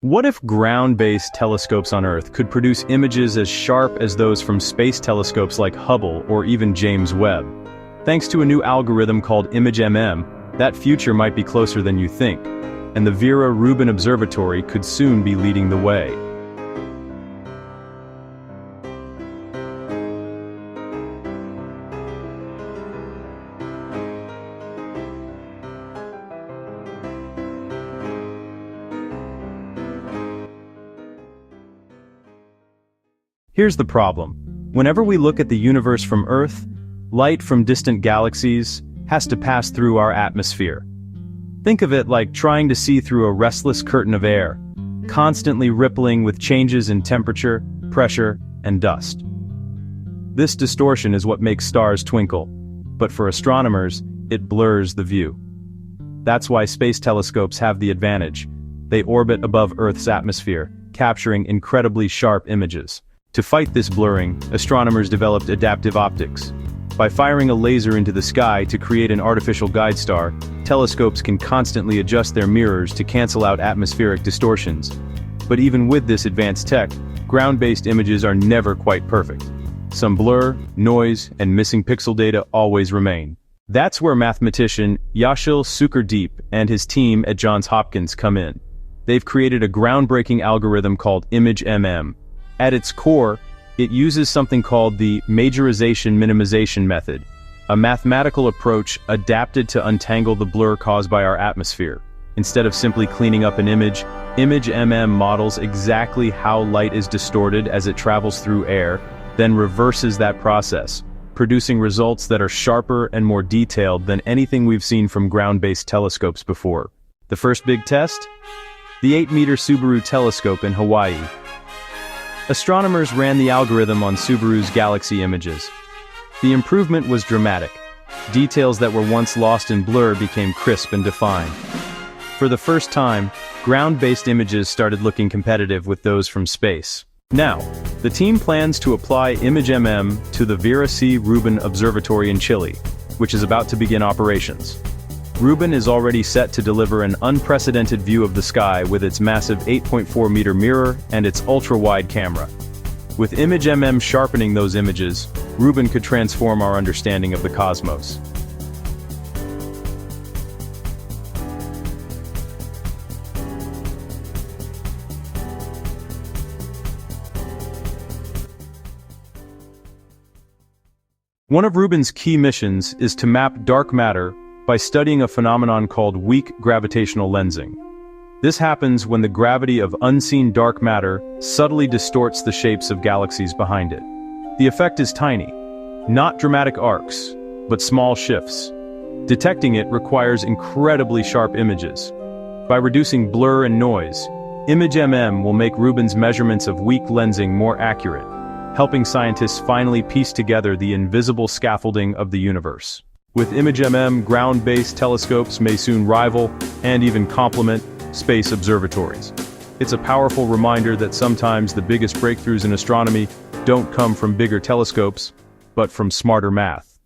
What if ground-based telescopes on Earth could produce images as sharp as those from space telescopes like Hubble or even James Webb? Thanks to a new algorithm called ImageMM, that future might be closer than you think, and the Vera-Rubin Observatory could soon be leading the way. Here's the problem. Whenever we look at the universe from Earth, light from distant galaxies has to pass through our atmosphere. Think of it like trying to see through a restless curtain of air, constantly rippling with changes in temperature, pressure, and dust. This distortion is what makes stars twinkle, but for astronomers, it blurs the view. That's why space telescopes have the advantage. They orbit above Earth's atmosphere, capturing incredibly sharp images. To fight this blurring, astronomers developed adaptive optics. By firing a laser into the sky to create an artificial guide star, telescopes can constantly adjust their mirrors to cancel out atmospheric distortions. But even with this advanced tech, ground-based images are never quite perfect. Some blur, noise, and missing pixel data always remain. That's where mathematician Yashil Sukardeep and his team at Johns Hopkins come in. They've created a groundbreaking algorithm called ImageMM. At its core, it uses something called the majorization-minimization method, a mathematical approach adapted to untangle the blur caused by our atmosphere. Instead of simply cleaning up an image, ImageMM models exactly how light is distorted as it travels through air, then reverses that process, producing results that are sharper and more detailed than anything we've seen from ground-based telescopes before. The first big test? The 8-meter Subaru telescope in Hawaii. Astronomers ran the algorithm on Subaru's galaxy images. The improvement was dramatic. Details that were once lost in blur became crisp and defined. For the first time, ground-based images started looking competitive with those from space. Now, the team plans to apply ImageMM to the Vera-Rubin Observatory in Chile, which is about to begin operations. Rubin is already set to deliver an unprecedented view of the sky with its massive 8.4-meter mirror and its ultra-wide camera. With ImageMM sharpening those images, Rubin could transform our understanding of the cosmos. One of Rubin's key missions is to map dark matter by studying a phenomenon called weak gravitational lensing. This happens when the gravity of unseen dark matter subtly distorts the shapes of galaxies behind it. The effect is tiny, not dramatic arcs, but small shifts. Detecting it requires incredibly sharp images. By reducing blur and noise, ImageMM will make Rubin's measurements of weak lensing more accurate, helping scientists finally piece together the invisible scaffolding of the universe. With ImageMM, ground-based telescopes may soon rival, and even complement, space observatories. It's a powerful reminder that sometimes the biggest breakthroughs in astronomy don't come from bigger telescopes, but from smarter math.